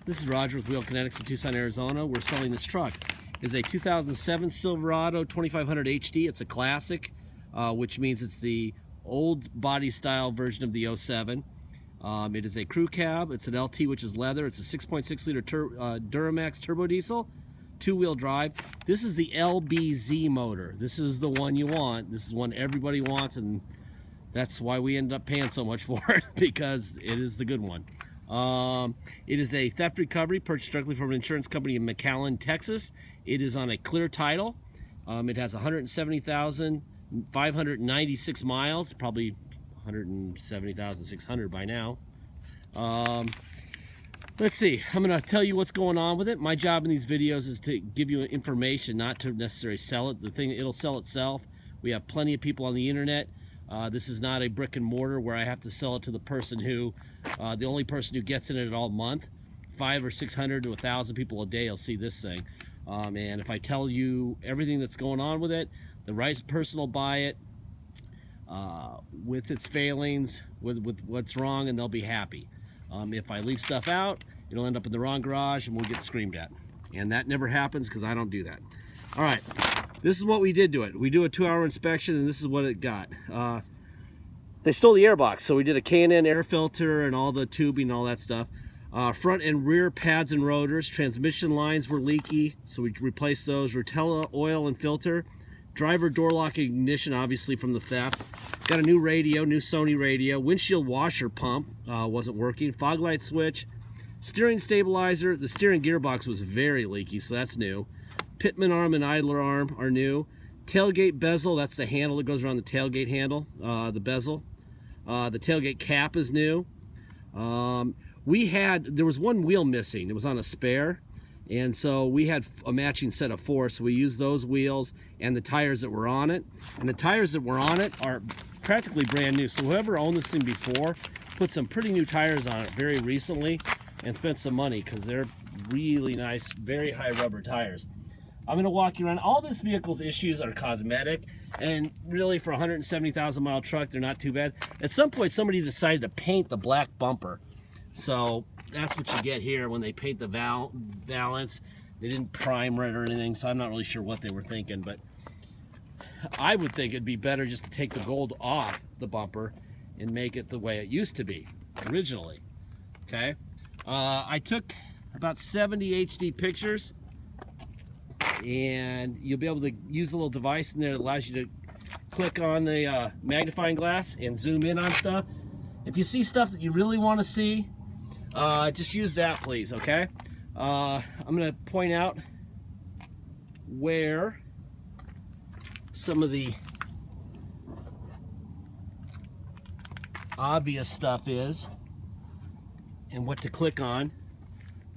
This is Roger with Wheel Kinetics in Tucson, Arizona. We're selling this truck. It's a 2007 Silverado 2500 HD. It's a classic, which means it's the old body style version of the 07. It is a crew cab. It's an LT, which is leather. It's a 6.6 liter Duramax turbo diesel, two-wheel drive. This is the LBZ motor. This is the one you want. This is one everybody wants, and that's why we ended up paying so much for it, because it is the good one. It is a theft recovery purchased directly from an insurance company in McAllen, Texas. It is on a clear title. It has 170,596 miles, probably 170,600 by now. Let's see, I'm going to tell you what's going on with it. My job in these videos is to give you information, not to necessarily sell it. It'll sell itself. We have plenty of people on the internet. This is not a brick and mortar where I have to sell it to the person who, the only person who gets in it all month. 500 or 600 to 1,000 people a day will see this thing. And if I tell you everything that's going on with it, the right person will buy it with its failings, with what's wrong, and they'll be happy. If I leave stuff out, it'll end up in the wrong garage and we'll get screamed at. And that never happens because I don't do that. All right. This is what we did to it. We do a 2-hour inspection, and this is what it got. They stole the airbox, so we did a K&N air filter and all the tubing and all that stuff. Front and rear pads and rotors. Transmission lines were leaky, so we replaced those. Rotella oil and filter. Driver door lock ignition, obviously from the theft. Got a new radio, new Sony radio. Windshield washer pump wasn't working. Fog light switch. Steering stabilizer. The steering gearbox was very leaky, so that's new. Pitman arm and idler arm are new. Tailgate bezel, that's the handle that goes around the tailgate handle, the bezel. The tailgate cap is new. There was one wheel missing. It was on a spare, and so we had a matching set of 4, so we used those wheels and the tires that were on it. And the tires that were on it are practically brand new, so whoever owned this thing before put some pretty new tires on it very recently and spent some money, because they're really nice, very high rubber tires. I'm going to walk you around. All this vehicle's issues are cosmetic, and really for a 170,000 mile truck, they're not too bad. At some point, somebody decided to paint the black bumper. So that's what you get here when they paint the valance. They didn't primer it or anything, so I'm not really sure what they were thinking, but I would think it'd be better just to take the gold off the bumper and make it the way it used to be originally. Okay? I took about 70 HD pictures, and you'll be able to use a little device in there that allows you to click on the magnifying glass and zoom in on stuff. If you see stuff that you really want to see, just use that, please, okay? I'm going to point out where some of the obvious stuff is and what to click on.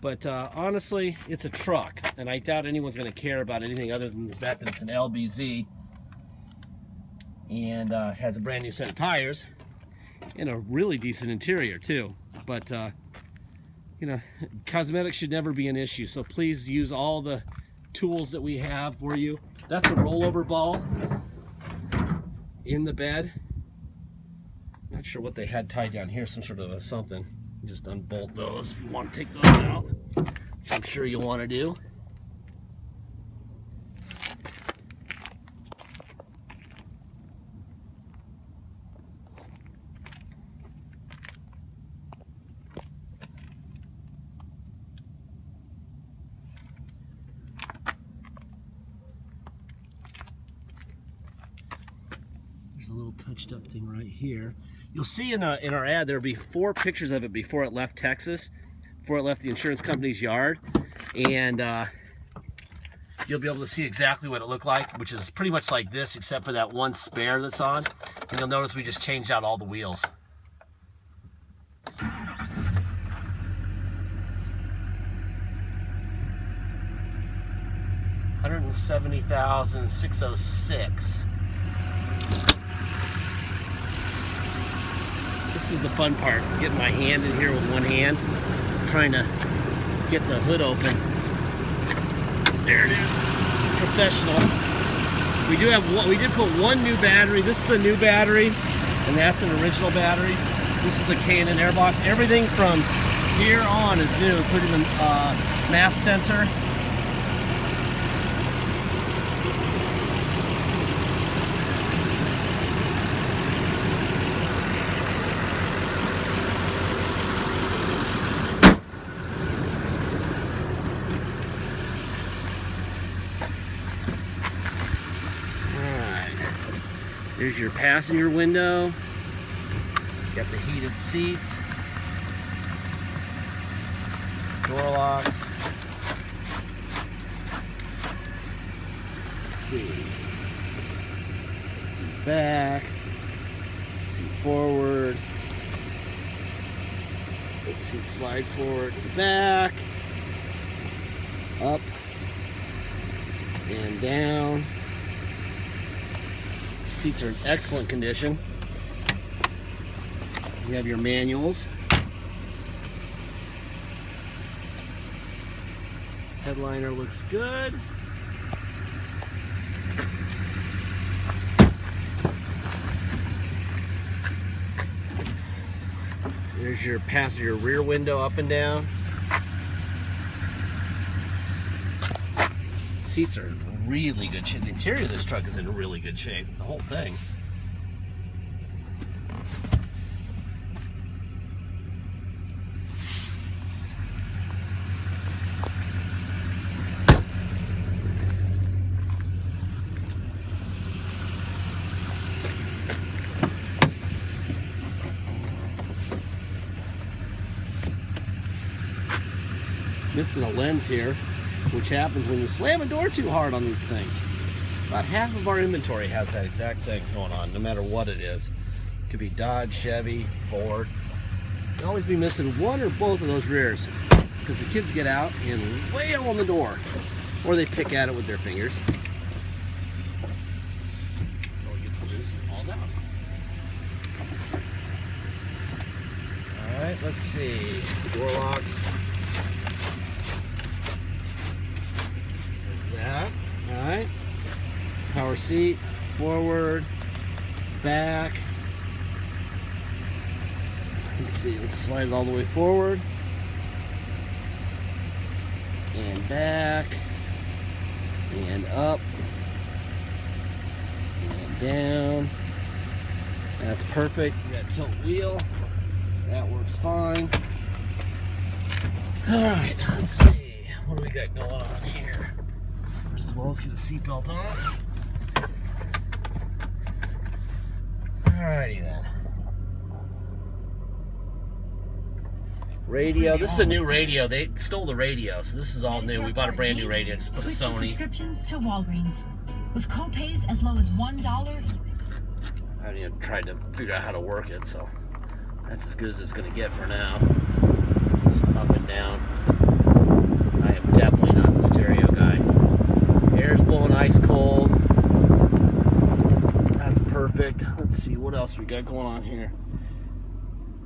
But honestly, it's a truck, and I doubt anyone's going to care about anything other than the fact that it's an LBZ and has a brand new set of tires and a really decent interior too. But you know, cosmetics should never be an issue, so please use all the tools that we have for you. That's a rollover ball in the bed. Not sure what they had tied down here, some sort of something. Just unbolt those if you want to take those out, which I'm sure you'll want to do. There's a little touched up thing right here. You'll see in our ad there'll be 4 pictures of it before it left Texas, before it left the insurance company's yard, and you'll be able to see exactly what it looked like, which is pretty much like this, except for that one spare that's on. And you'll notice we just changed out all the wheels. $170,606. This is the fun part, getting my hand in here with one hand, trying to get the hood open. There it is, professional. We did put one new battery. This is a new battery, and that's an original battery. This is the K&N airbox. Everything from here on is new, including the MAF sensor. There's your passenger window. Got the heated seats. Door locks. Let's see. Seat back. Seat forward. The seat slide forward to the back. Up. And down. Seats are in excellent condition. You have your manuals. Headliner looks good. There's your passenger rear window up and down. Seats are in really good shape. The interior of this truck is in really good shape. The whole thing. Missing a lens here, which happens when you slam a door too hard on these things. About half of our inventory has that exact thing going on, no matter what it is. It could be Dodge, Chevy, Ford. You'll always be missing one or both of those rears because the kids get out and wail on the door, or they pick at it with their fingers. So it gets loose and falls out. All right, let's see. Door locks. That. All right. Power seat, forward, back. Let's see, let's slide it all the way forward. And back. And up. And down. That's perfect. We got a tilt wheel. That works fine. All right, let's see. What do we got going on here? First of all, let's get a seatbelt on. Alrighty then. Radio. This is a new radio. They stole the radio, so this is all new. We bought a brand new radio. Just put a Sony. Prescriptions to Walgreens with co-pays as low as $1. I haven't even tried to figure out how to work it, so that's as good as it's going to get for now. Just up and down. I am definitely not the stereo guy. Air's blowing ice cold. That's perfect. Let's see what else we got going on here.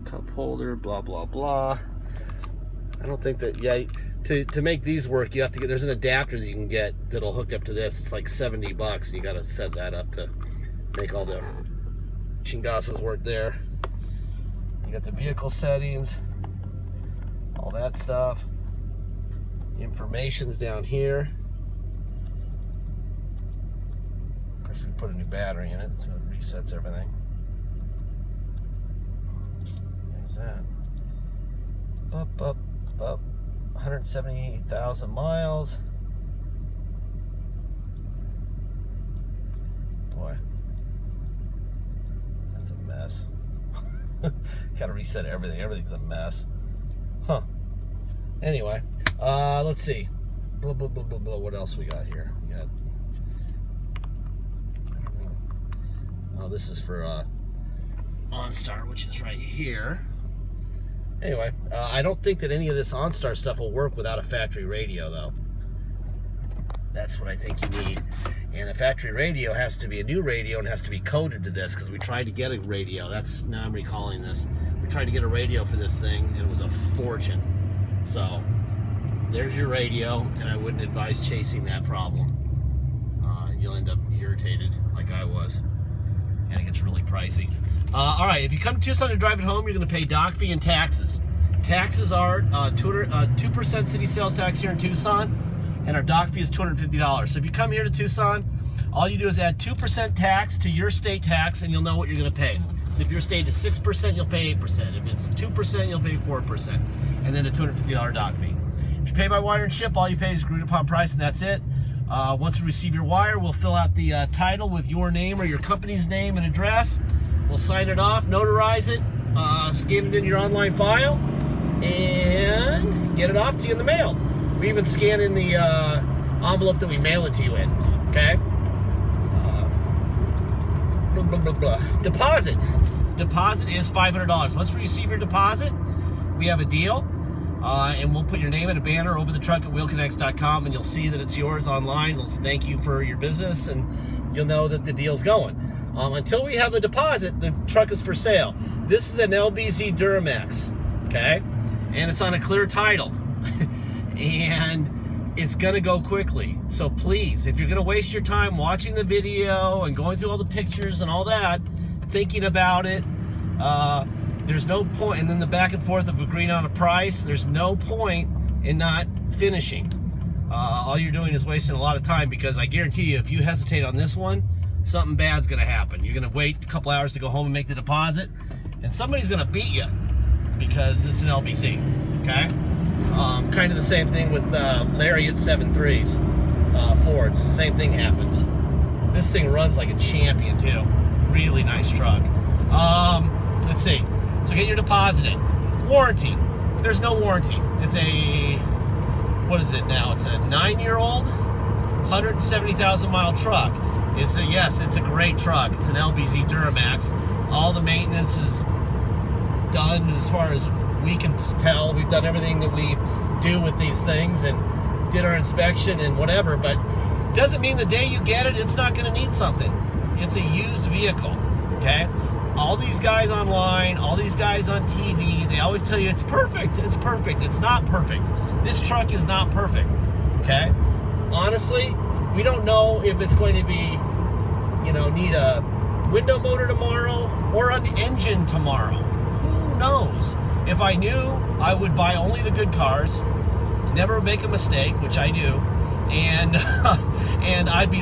Cup holder, blah blah blah. I don't think that, yeah, to make these work you have to get, there's an adapter that you can get that'll hook up to this. It's like $70 and you got to set that up to make all the chingasos work there. You got the vehicle settings, all that stuff. Information's down here. Of course, we put a new battery in it, so it resets everything. There's that. Up, 178,000 miles. Boy, that's a mess. Gotta reset everything. Everything's a mess. Huh. Anyway, let's see. Blah, blah, blah, blah, blah. What else we got here? We got, I don't know. Oh, this is for OnStar, which is right here. Anyway, I don't think that any of this OnStar stuff will work without a factory radio, though. That's what I think you need. And a factory radio has to be a new radio and has to be coded to this, because we tried to get a radio. That's, now I'm recalling this. We tried to get a radio for this thing, and it was a fortune. So, there's your radio, and I wouldn't advise chasing that problem. You'll end up irritated, like I was. And it gets really pricey. All right, if you come to us on your drive at home, you're going to pay dock fee and taxes. Taxes are 2% city sales tax here in Tucson, and our dock fee is $250. So if you come here to Tucson, all you do is add 2% tax to your state tax, and you'll know what you're going to pay. So if your state is 6%, you'll pay 8%. If it's 2%, you'll pay 4%, and then a $250 dock fee. If you pay by wire and ship, all you pay is agreed upon price, and that's it. Once we receive your wire, we'll fill out the title with your name or your company's name and address. We'll sign it off, notarize it, scan it in your online file, and get it off to you in the mail. We even scan in the envelope that we mail it to you in, okay? Deposit. Deposit is $500. Once we receive your deposit, we have a deal, and we'll put your name and a banner over the truck at wheelconnects.com, and you'll see that it's yours online. It'll thank you for your business, and you'll know that the deal's going. Until we have a deposit, the truck is for sale. This is an LBZ Duramax, okay? And it's on a clear title. And it's gonna go quickly. So please, if you're gonna waste your time watching the video and going through all the pictures and all that, thinking about it, there's no point, and then the back and forth of agreeing on a price, there's no point in not finishing. All you're doing is wasting a lot of time, because I guarantee you, if you hesitate on this one, something bad's gonna happen. You're gonna wait a couple hours to go home and make the deposit, and somebody's gonna beat you because it's an LBZ, okay? Kind of the same thing with Lariat 7.3s, Fords. Same thing happens. This thing runs like a champion too. Really nice truck. Let's see. So get your deposit in. Warranty. There's no warranty. It's a, what is it now? It's a 9-year-old, 170,000 mile truck. It's a, yes, it's a great truck. It's an LBZ Duramax. All the maintenance is done as far as we can tell. We've done everything that we do with these things and did our inspection and whatever, but doesn't mean the day you get it, it's not gonna need something. It's a used vehicle, okay? All these guys online, all these guys on TV, they always tell you it's perfect, it's perfect. It's not perfect. This truck is not perfect, okay? Honestly, we don't know if it's going to be, you know, need a window motor tomorrow or an engine tomorrow. Who knows? If I knew, I would buy only the good cars, never make a mistake, which I do, and and I'd be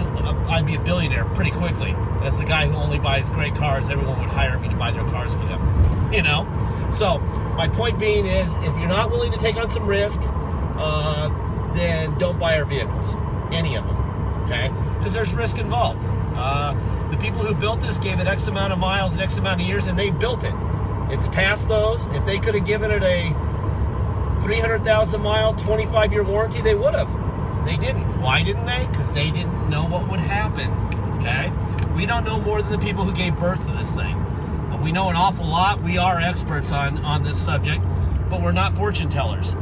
a billionaire pretty quickly. As the guy who only buys great cars, everyone would hire me to buy their cars for them, you know? So my point being is, if you're not willing to take on some risk, then don't buy our vehicles, any of them, okay? Because there's risk involved. The people who built this gave it X amount of miles and X amount of years, and they built it. It's past those. If they could have given it a 300,000 mile, 25-year warranty, they would have. They didn't. Why didn't they? Because they didn't know what would happen, okay? We don't know more than the people who gave birth to this thing. We know an awful lot. We are experts on this subject, but we're not fortune tellers.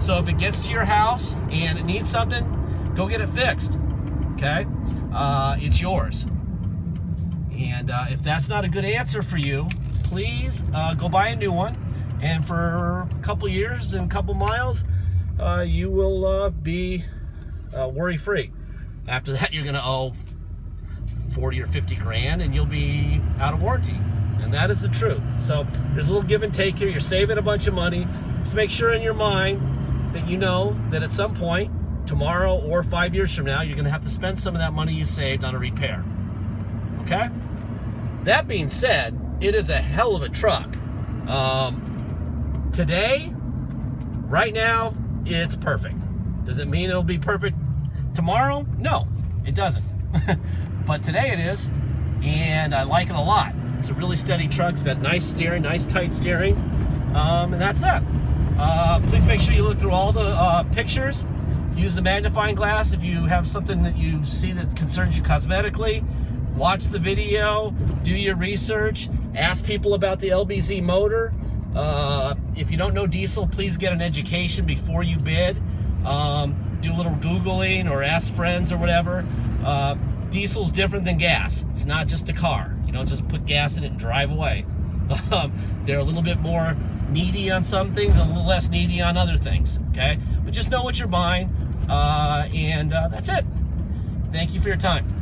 So if it gets to your house and it needs something, go get it fixed, okay? It's yours. And if that's not a good answer for you, please go buy a new one, and for a couple years and a couple miles, you will be worry-free. After that, you're gonna owe 40 or 50 grand, and you'll be out of warranty. And that is the truth. So there's a little give and take here. You're saving a bunch of money. Just make sure in your mind that you know that at some point, tomorrow or 5 years from now, you're gonna have to spend some of that money you saved on a repair, okay? That being said, it is a hell of a truck. Today, right now, it's perfect. Does it mean it'll be perfect tomorrow? No, it doesn't. But today it is, and I like it a lot. It's a really steady truck. It's got nice steering, nice tight steering, and that's that. Please make sure you look through all the pictures. Use the magnifying glass if you have something that you see that concerns you cosmetically. Watch the video, do your research, ask people about the LBZ motor. If you don't know diesel, please get an education before you bid. Do a little Googling or ask friends or whatever. Diesel's different than gas. It's not just a car. You don't just put gas in it and drive away. They're a little bit more needy on some things, a little less needy on other things, okay? But just know what you're buying, and that's it. Thank you for your time.